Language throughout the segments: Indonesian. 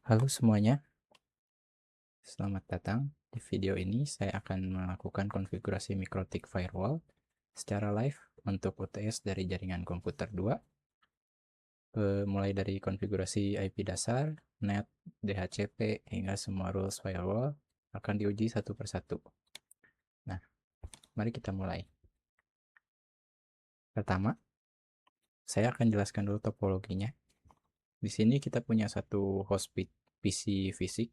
Halo semuanya, selamat datang. Di video ini saya akan melakukan konfigurasi Mikrotik Firewall secara live untuk UTS dari jaringan komputer 2, mulai dari konfigurasi IP dasar, NET, DHCP, hingga semua rules firewall akan diuji satu persatu. Nah, mari kita mulai. Pertama, saya akan jelaskan dulu topologinya. Di sini kita punya satu host PC fisik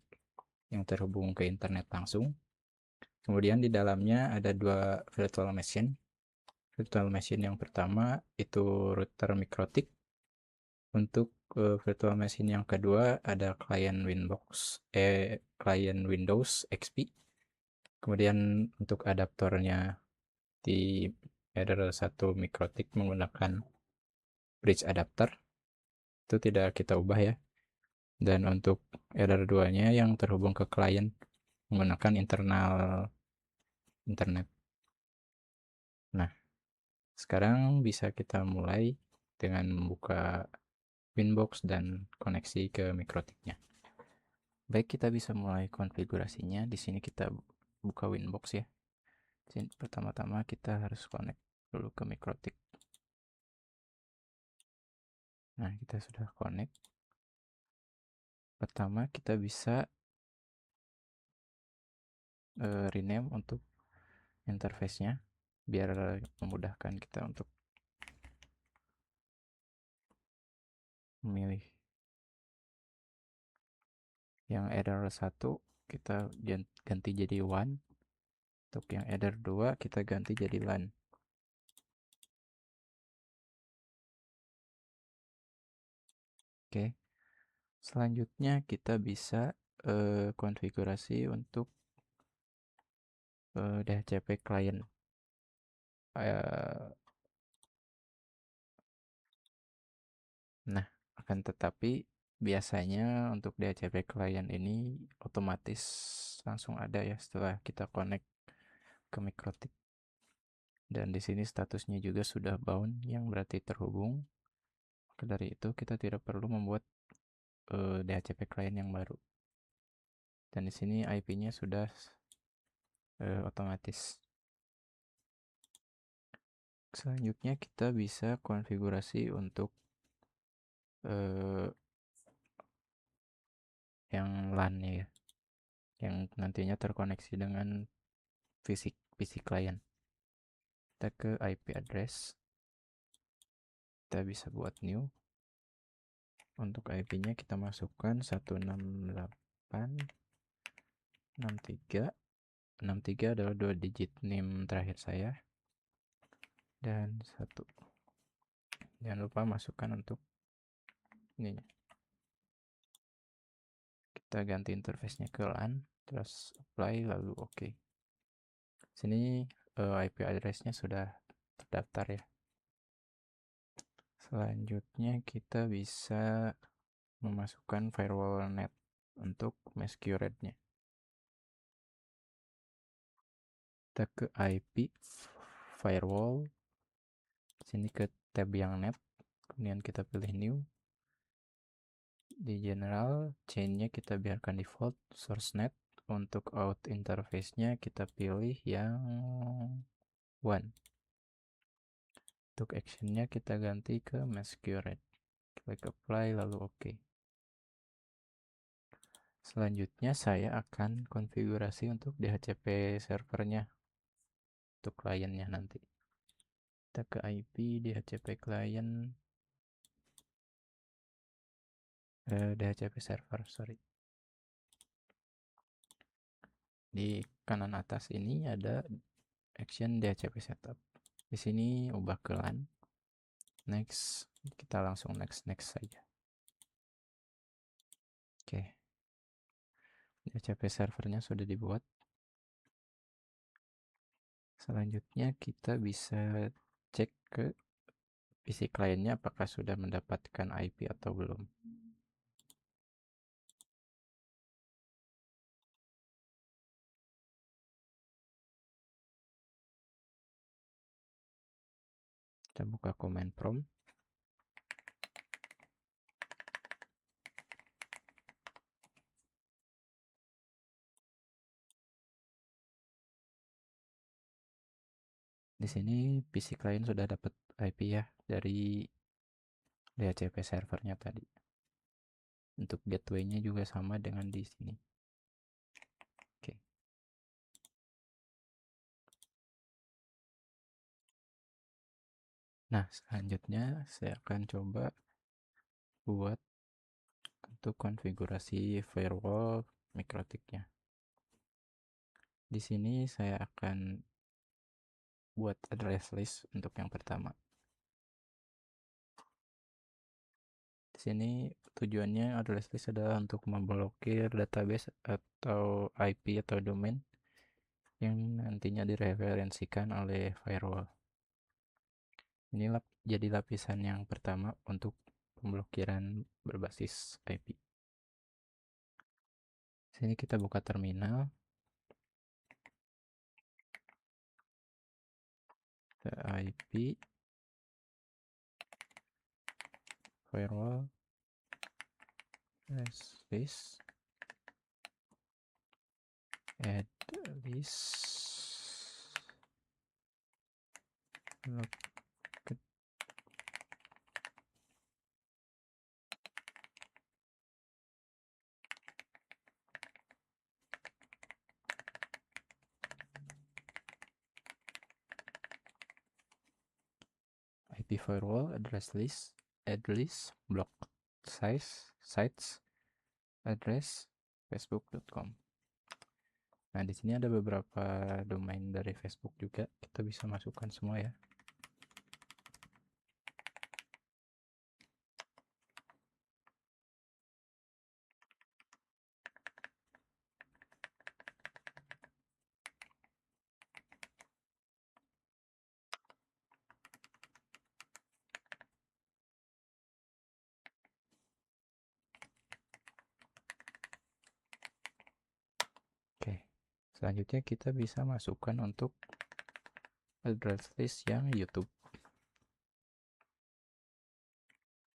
yang terhubung ke internet langsung. Kemudian di dalamnya ada dua virtual machine. Virtual machine yang pertama itu router Mikrotik. Untuk virtual machine yang kedua ada client Windows XP. Kemudian untuk adaptornya di header 1 Mikrotik menggunakan bridge adapter. Itu tidak kita ubah ya. Dan untuk header 2-nya yang terhubung ke client menggunakan internal internet. Nah, sekarang bisa kita mulai dengan membuka Winbox dan koneksi ke Mikrotiknya. Baik, kita bisa mulai konfigurasinya. Di sini kita buka Winbox ya. Pertama-tama kita harus connect dulu ke Mikrotik. Nah, kita sudah connect. Pertama kita bisa rename untuk interface-nya biar memudahkan kita untuk memilih. Yang error 1 kita ganti jadi one. Untuk yang error 2 kita ganti jadi LAN. Oke. Selanjutnya kita bisa konfigurasi untuk DHCP client. Nah, akan tetapi biasanya untuk DHCP client ini otomatis langsung ada ya setelah kita connect ke Mikrotik. Dan di sini statusnya juga sudah bound, yang berarti terhubung. Maka dari itu kita tidak perlu membuat DHCP client yang baru. Dan di sini IP-nya sudah otomatis. Selanjutnya kita bisa konfigurasi untuk yang LAN-nya ya, yang nantinya terkoneksi dengan PC client. Kita ke IP address, kita bisa buat new. Untuk IP-nya kita masukkan 168.63. 63 adalah 2 digit NIM terakhir saya, dan 1. Jangan lupa masukkan untuk ini. Kita ganti interface-nya ke LAN, terus apply, lalu OK. Sini IP address-nya sudah terdaftar ya. Selanjutnya kita bisa memasukkan firewall net untuk masquerade-nya. Kita ke IP firewall, sini ke tab yang net, kemudian kita pilih new. Di general, chain-nya kita biarkan default, source net. Untuk out interface-nya kita pilih yang one. Untuk action-nya kita ganti ke masquerade. Klik apply lalu OK. Selanjutnya saya akan konfigurasi untuk DHCP servernya, untuk kliennya nanti. Kita ke IP DHCP client, DHCP server, sorry. Di kanan atas ini ada action DHCP setup. Di sini ubah ke LAN. Next, kita langsung next saja. Oke. DHCP servernya sudah dibuat. Selanjutnya kita bisa cek ke PC kliennya apakah sudah mendapatkan IP atau belum. Kita buka command prompt. Di sini PC klien sudah dapat IP ya dari DHCP servernya tadi. Untuk gateway-nya juga sama dengan di sini. Oke. Nah, selanjutnya saya akan coba buat untuk konfigurasi firewall MikroTik-nya. Di sini saya akan buat address list untuk yang pertama. Di sini tujuannya address list adalah untuk memblokir database atau IP atau domain yang nantinya direferensikan oleh firewall. Ini jadi lapisan yang pertama untuk pemblokiran berbasis IP. Sini kita buka terminal. IP firewall list add list IP firewall address list block sites address facebook.com. Nah, di sini ada beberapa domain dari Facebook juga, kita bisa masukkan semua ya. Oke, selanjutnya kita bisa masukkan untuk address list yang YouTube.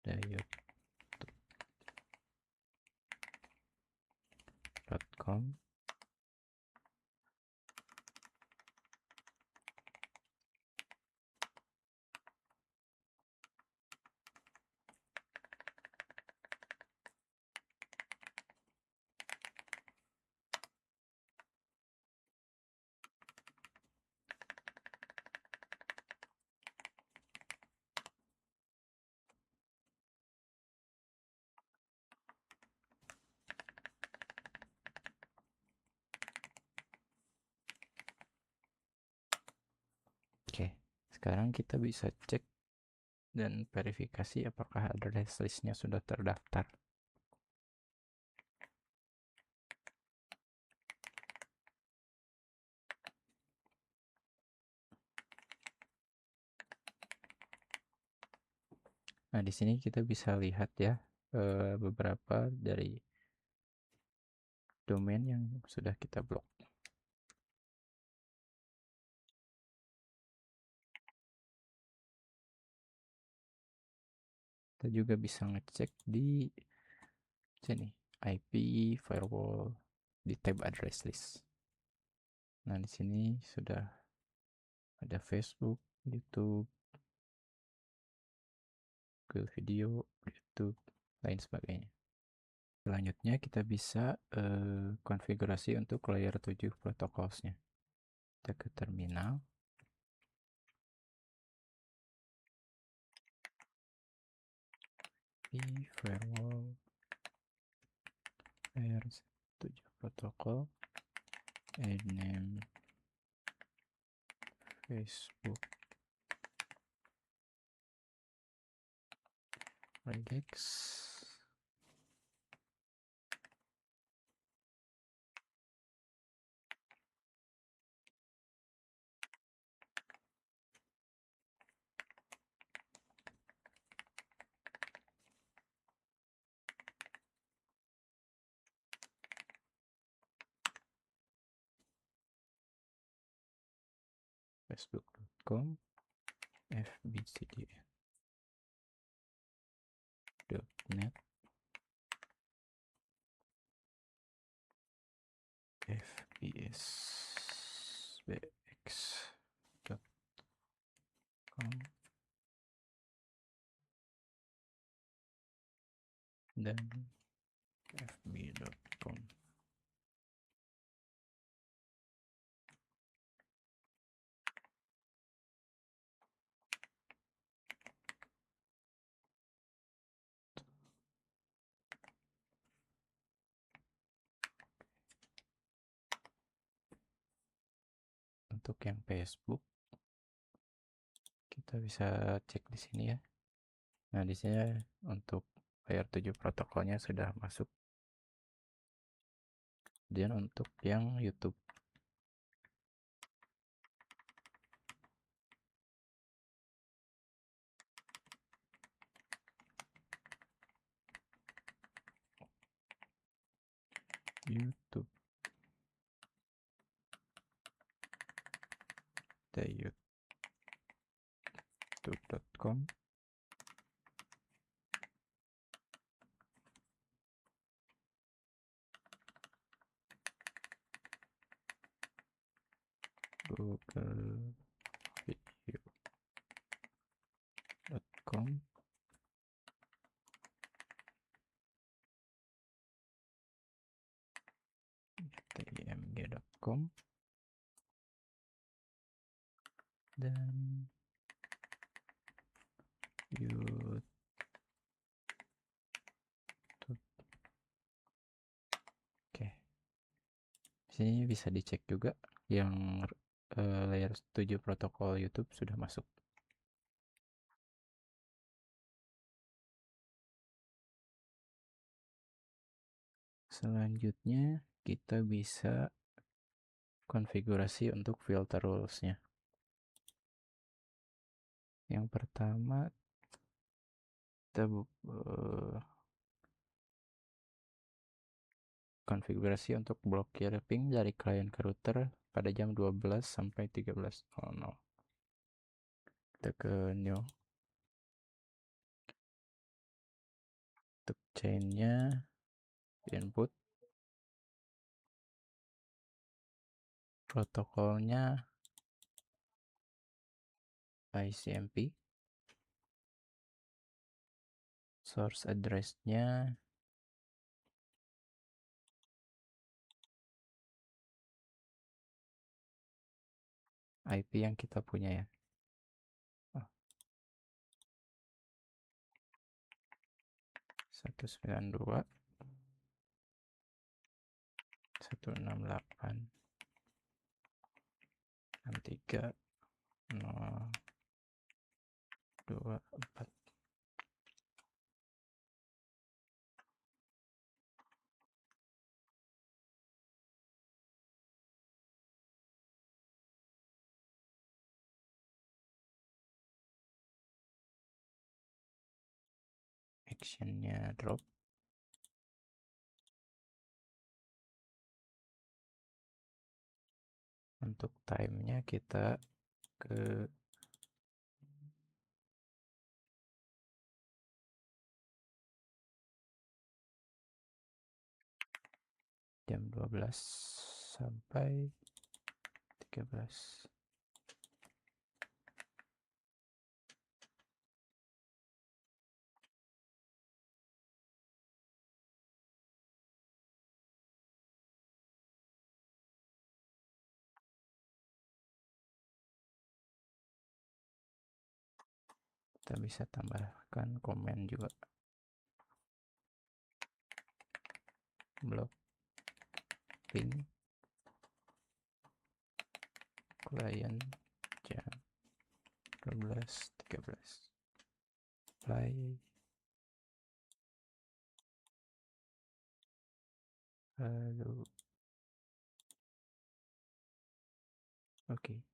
Dari youtube.com Oke, sekarang kita bisa cek dan verifikasi apakah address listnya sudah terdaftar. Nah, di sini kita bisa lihat ya beberapa dari domain yang sudah kita blok. Kita juga bisa ngecek di sini IP firewall di tab address list. Nah, di sini sudah ada Facebook, YouTube, Google Video, YouTube, lain sebagainya. Selanjutnya kita bisa konfigurasi untuk layer 7 protokolnya. Kita ke terminal. Firewall layer 7 protokol, add name Facebook regex. facebook.com fbcdn.net fbsbx dan fb.com. Untuk yang Facebook kita bisa cek di sini ya. Nah, di sini untuk layer 7 protokolnya sudah masuk. Dan untuk yang YouTube youtube.com google.video.com tmg.com dan YouTube. Oke, sini bisa dicek juga yang layer 7 protokol YouTube sudah masuk. Selanjutnya kita bisa konfigurasi untuk filter rules-nya. Yang pertama kita konfigurasi untuk blokir ping dari klien ke router pada jam 12 sampai 13.00. Kita ke new. Untuk chainnya input, protokolnya ICMP, source address-nya IP yang kita punya ya. 192.168.63.024. Actionnya drop. Untuk time-nya kita ke jam 12 sampai 13. Kita bisa tambahkan komen juga. Blok ping klien jam 12.13. Play. Lalu oke.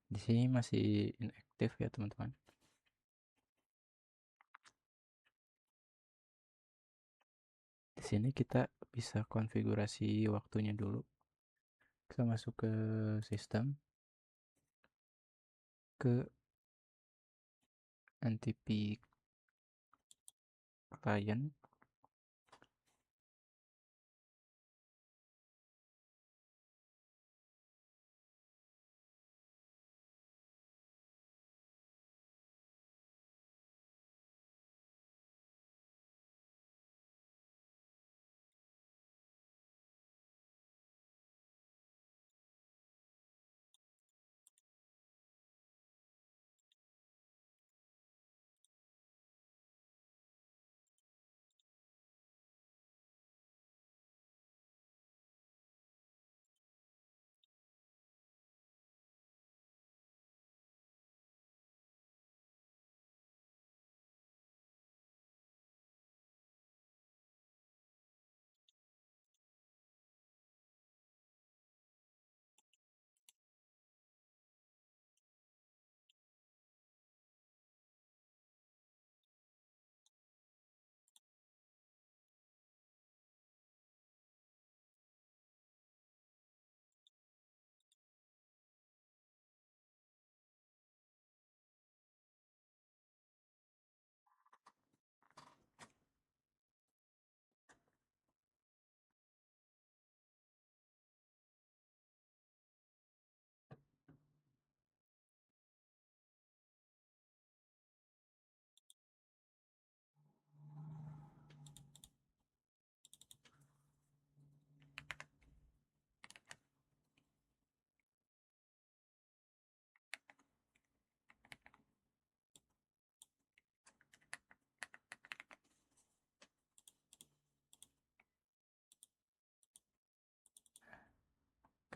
Di sini masih inaktif ya teman-teman. Di sini kita bisa konfigurasi waktunya dulu. Kita masuk ke sistem, ke NTP client.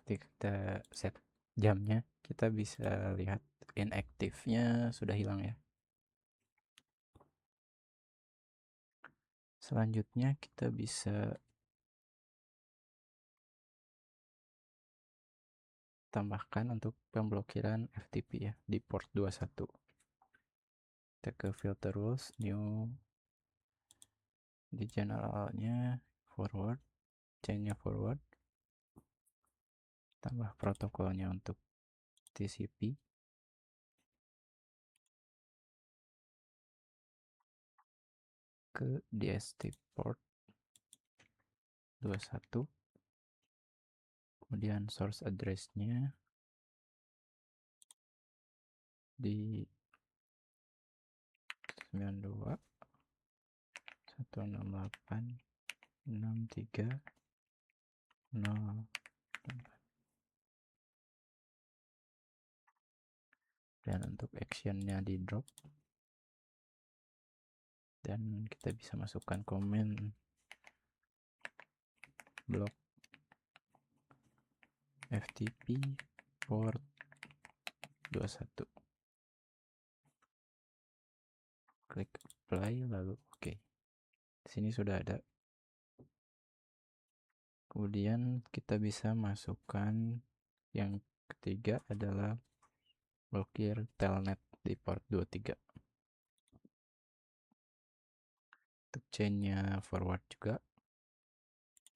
Ketika kita set jamnya, kita bisa lihat inaktifnya sudah hilang ya. Selanjutnya kita bisa tambahkan untuk pemblokiran FTP ya di port 21. Kita ke filter rules, new, di generalnya forward, chainnya forward, tambah protokolnya untuk TCP, ke DST port 21, kemudian source address-nya di 92.168.63.0. Dan untuk actionnya di drop, dan kita bisa masukkan komen block FTP port 21, klik apply lalu oke. Di sini sudah ada. Kemudian kita bisa masukkan yang ketiga adalah blokir telnet di port 23. Untuk chainnya forward juga,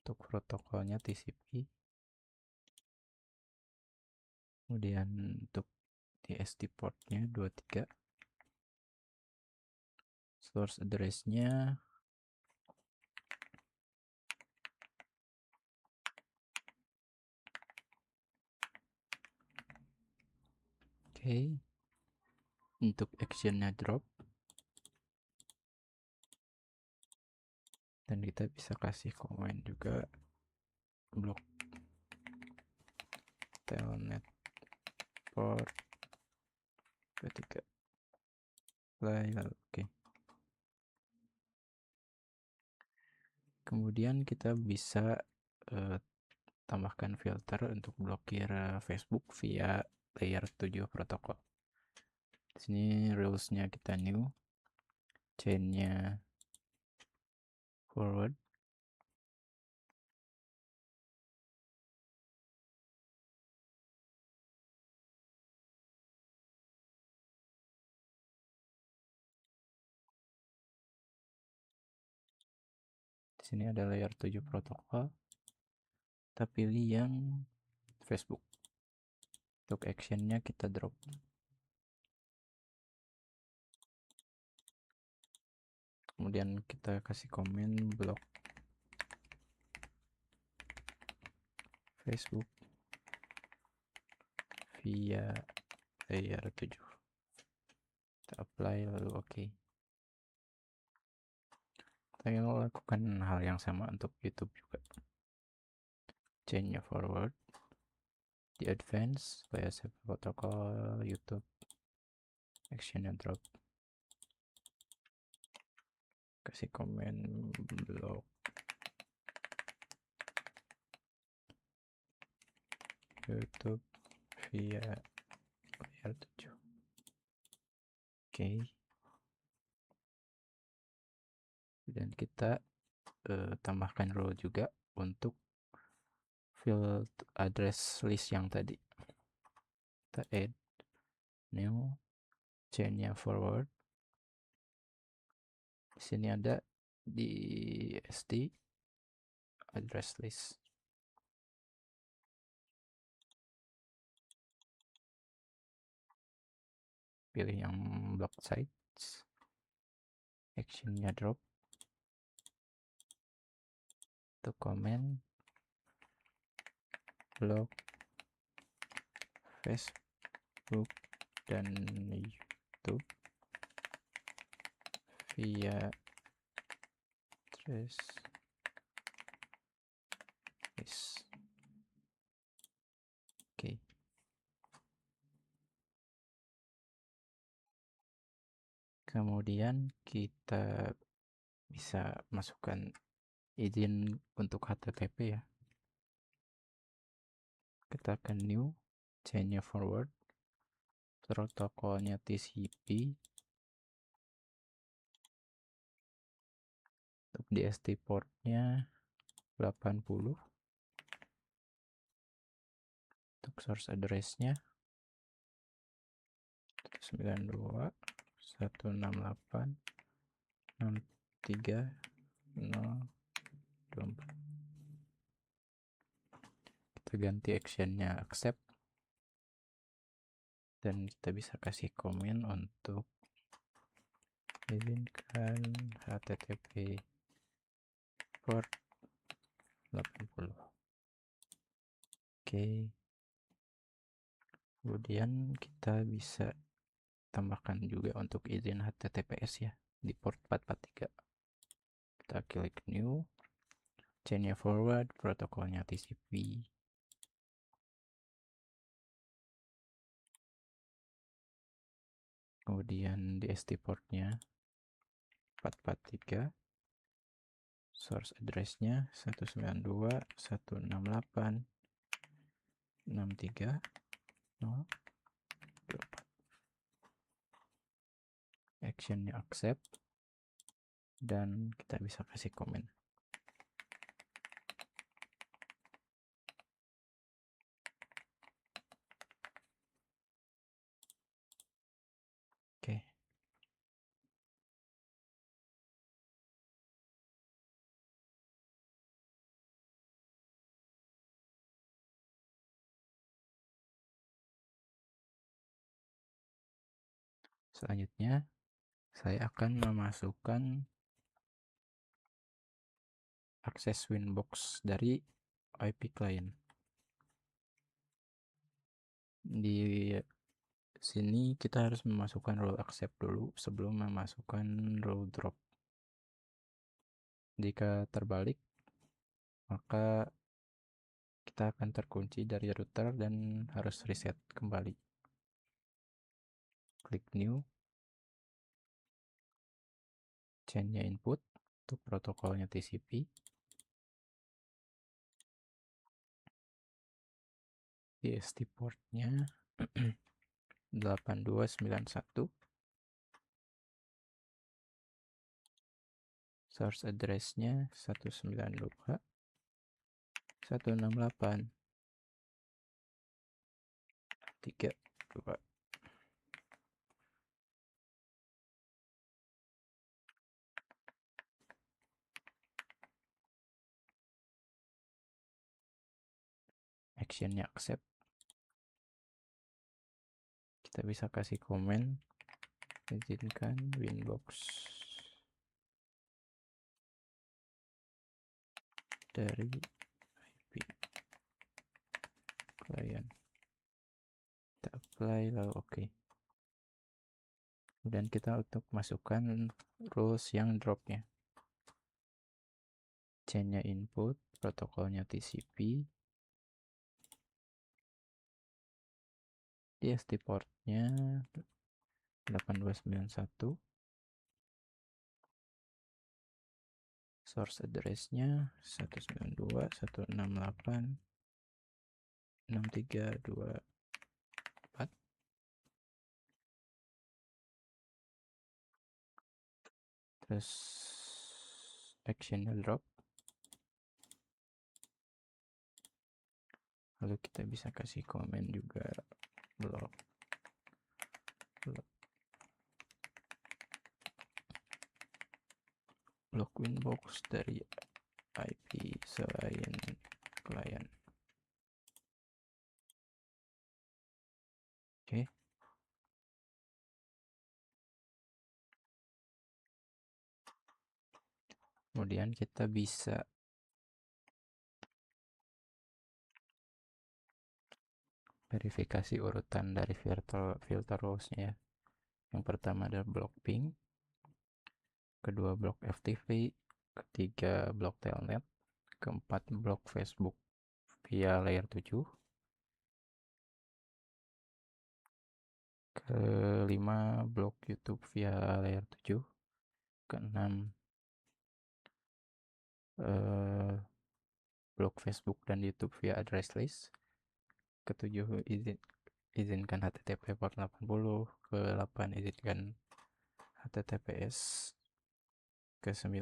untuk protokolnya TCP, kemudian untuk DST portnya 23, source address-nya oke. Untuk actionnya drop, dan kita bisa kasih komen juga block telnet port 23 lalu oke. Kemudian kita bisa tambahkan filter untuk blokir Facebook via layer 7 protokol. Di sini rulesnya kita new, chainnya forward, Di sini ada layer 7 protokol. Kita pilih yang Facebook. Untuk actionnya kita drop. Kemudian kita kasih komen blok Facebook via layer 7. Kita apply lalu oke. Kita lakukan hal yang sama untuk YouTube juga. Change forward di advance layer protokol YouTube action and drop. Kasih komen blok YouTube via layer 7. Oke. Dan kita tambahkan role juga untuk field address list yang tadi. Kita add new, chainnya forward. Di sini ada di st address list. Pilih yang block sites, actionnya drop, untuk komen blog Facebook dan YouTube via address list. Oke. Kemudian kita bisa masukkan izin untuk HTTP ya. Kita akan new, chainnya forward, protokolnya TCP, untuk DST portnya 80, untuk source addressnya 92.168.63.024. Kita ganti actionnya accept, dan kita bisa kasih komen untuk izinkan HTTP port 80. Oke. Kemudian kita bisa tambahkan juga untuk izin HTTPS ya di port 443. Kita klik new, chainnya forward, protokolnya TCP. Kemudian DST portnya 443, source addressnya 192.168.63.024. Actionnya accept, dan kita bisa kasih komen. Oke. Selanjutnya saya akan memasukkan akses Winbox dari IP client. Di sini kita harus memasukkan role accept dulu sebelum memasukkan role drop. Jika terbalik, maka kita akan terkunci dari router dan harus reset kembali. Klik new, chainnya input untuk protokolnya TCP, DST portnya 8291, source addressnya 192.168.3.2. actionnya accept, kita bisa kasih komen izinkan Winbox dari IP klien, kita apply lalu oke. Dan kita untuk masukkan rules yang dropnya, chainnya input, protokolnya TCP, DST portnya 8291, source addressnya 192.168.6324, terus actionnya drop, lalu kita bisa kasih komen juga block Winbox dari IP selain klien. Oke. Kemudian kita bisa verifikasi urutan dari filter rules-nya ya. Yang pertama adalah block ping, kedua blok FTP, ketiga blok telnet, keempat blok Facebook via layer 7, kelima blok YouTube via layer 7, keenam blok Facebook dan YouTube via address list, ketujuh izinkan HTTP port 80, ke-8 izinkan HTTPS, ke-9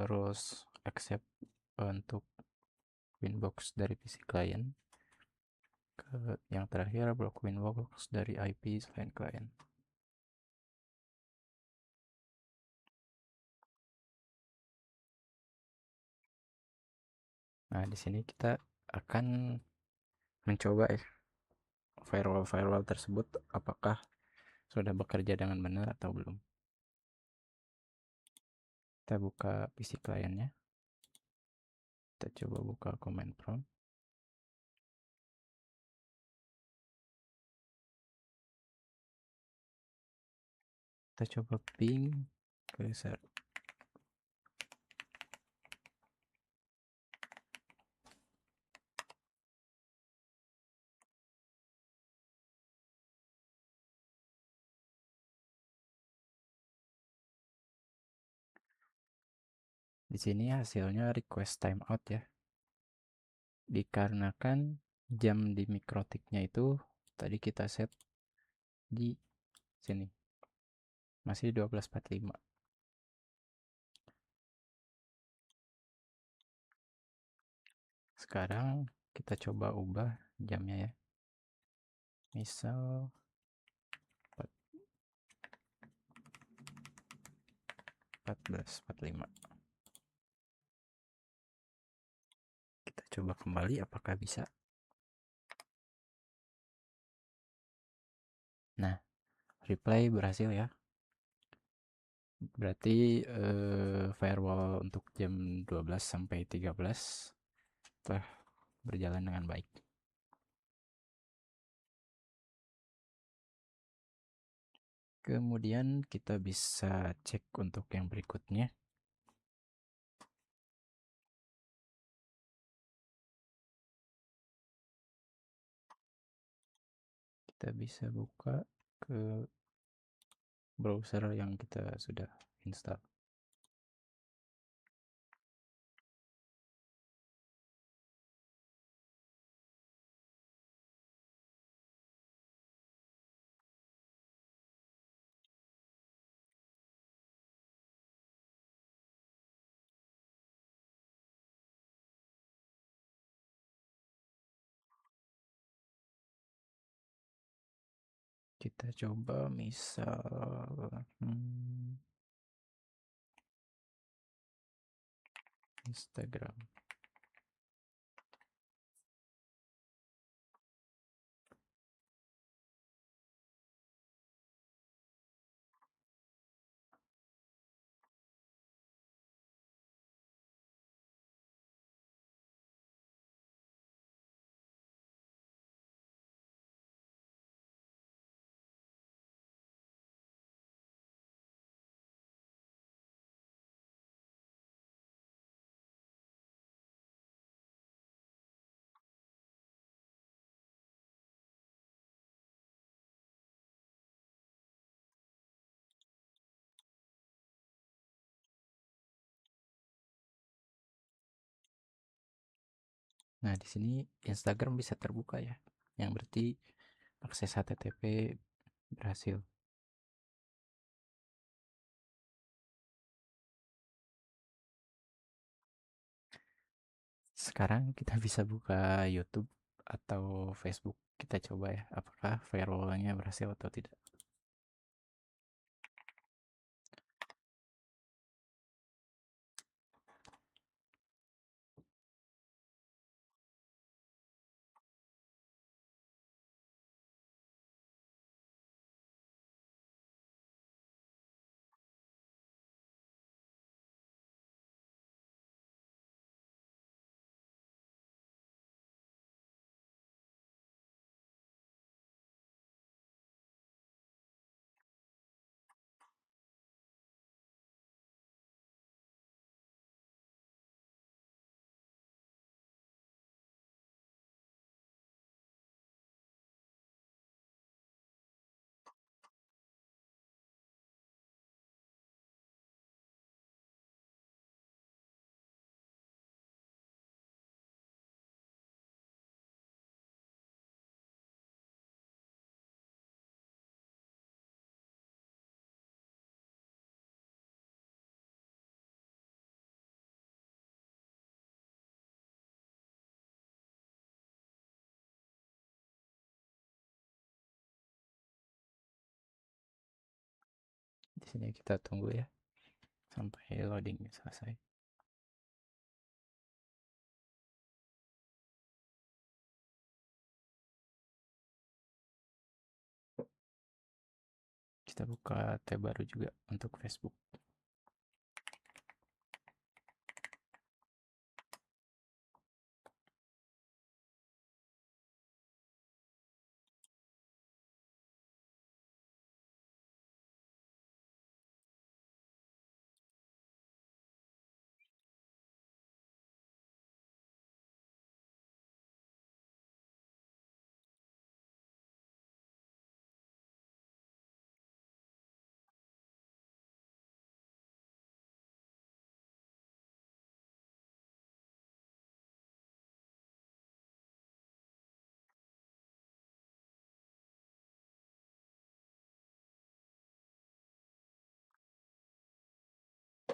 rules accept untuk Winbox dari PC client, yang terakhir blok Winbox dari IP selain client. Nah, di sini kita akan mencoba firewall tersebut apakah sudah bekerja dengan benar atau belum. Kita buka PC clientnya, kita coba buka command prompt, kita coba ping ke server. Di sini hasilnya request timeout ya, dikarenakan jam di mikrotiknya itu tadi kita set di sini masih 12.45. Sekarang kita coba ubah jamnya ya, misal 14.45. Kita coba kembali apakah bisa. Nah, reply berhasil ya. Berarti firewall untuk jam 12 sampai 13 telah berjalan dengan baik. Kemudian kita bisa cek untuk yang berikutnya. Kita bisa buka ke browser yang kita sudah install. Kita coba misal Instagram. Nah, di sini Instagram bisa terbuka ya, yang berarti akses HTTP berhasil. Sekarang kita bisa buka YouTube atau Facebook. Kita coba ya, apakah firewallnya berhasil atau tidak. Di sini kita tunggu ya sampai loading selesai. Kita buka tab baru juga untuk Facebook.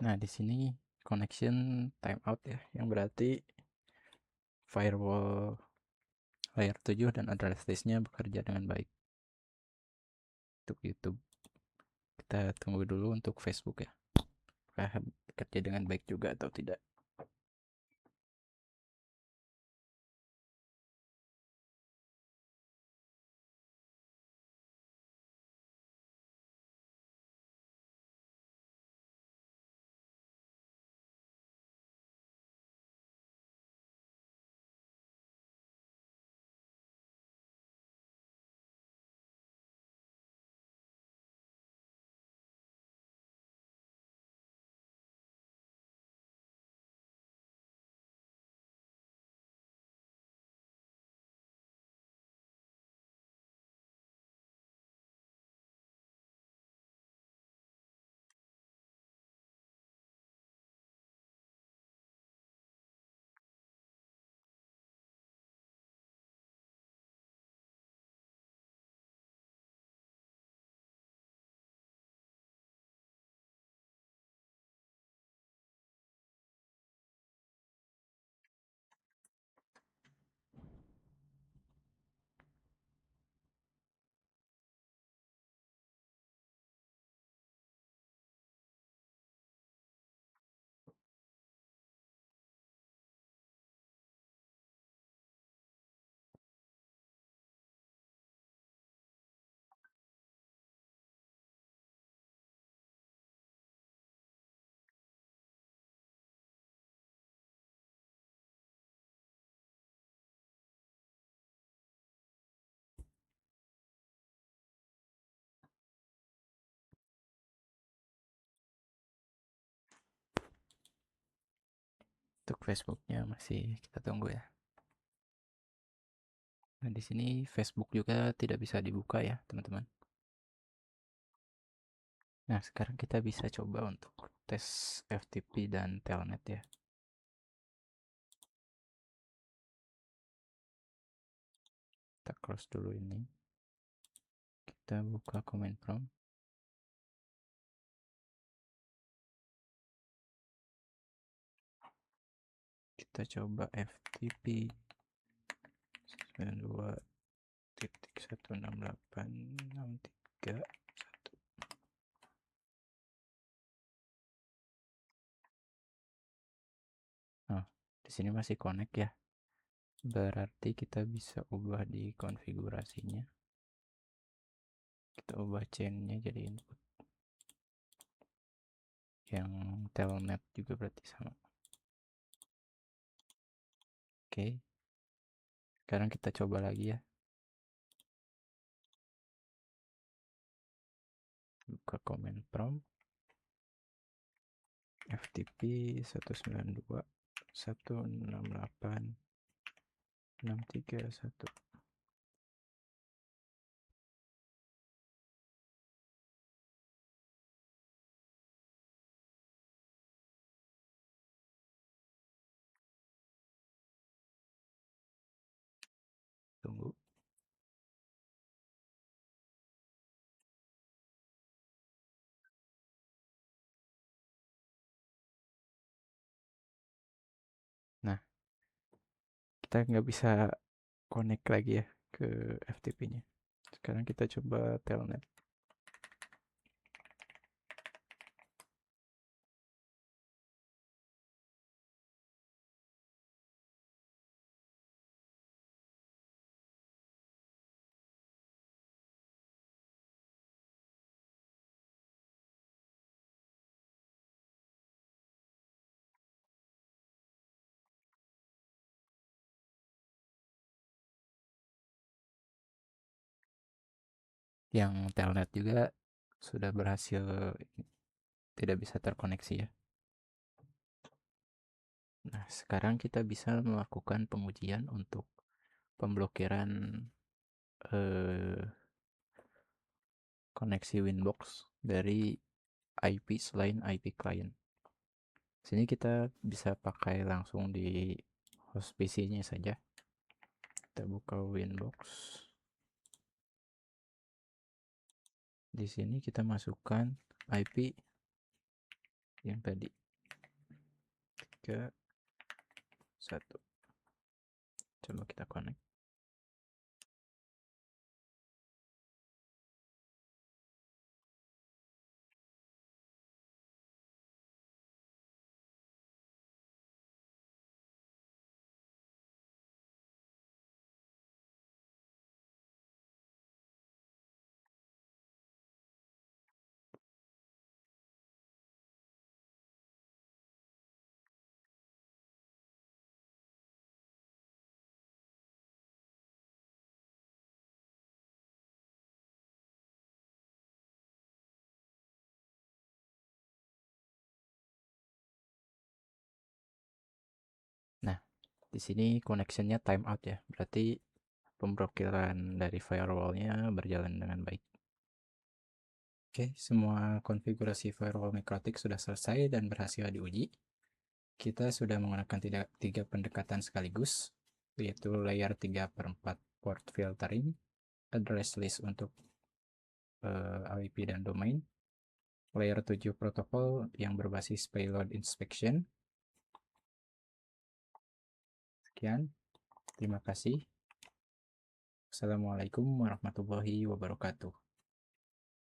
Nah, di sini connection timeout ya, yang berarti firewall layer 7 dan address listnya bekerja dengan baik. Untuk YouTube, kita tunggu dulu untuk Facebook ya, apakah bekerja dengan baik juga atau tidak. Untuk Facebooknya masih kita tunggu ya. Nah, di sini Facebook juga tidak bisa dibuka ya, teman-teman. Nah, sekarang kita bisa coba untuk tes FTP dan Telnet ya. Kita close dulu ini. Kita buka command prompt. Kita coba ftp 92.168.631. Nah, di sini masih connect ya. Berarti kita bisa ubah di konfigurasinya. Kita ubah chainnya jadi input. Yang telnet juga berarti sama. Oke. Sekarang kita coba lagi ya. Buka command prompt. ftp 192.168.631. Tunggu. Nah, kita nggak bisa connect lagi ya ke FTP-nya. Sekarang kita coba telnet. Yang telnet juga sudah berhasil tidak bisa terkoneksi ya. Nah, sekarang kita bisa melakukan pengujian untuk pemblokiran koneksi Winbox dari IP selain IP client. Sini kita bisa pakai langsung di host PC-nya saja. Kita buka Winbox. Di sini kita masukkan IP yang tadi 31. Coba kita connect. Nah, di sini connectionnya time out ya. Berarti pemblokiran dari firewallnya berjalan dengan baik. Oke, semua konfigurasi firewall MikroTik sudah selesai dan berhasil diuji. Kita sudah menggunakan tiga pendekatan sekaligus, yaitu layer 3/4 port filtering, address list untuk IP dan domain, layer 7 protokol yang berbasis payload inspection. Sekian, terima kasih. Assalamualaikum warahmatullahi wabarakatuh.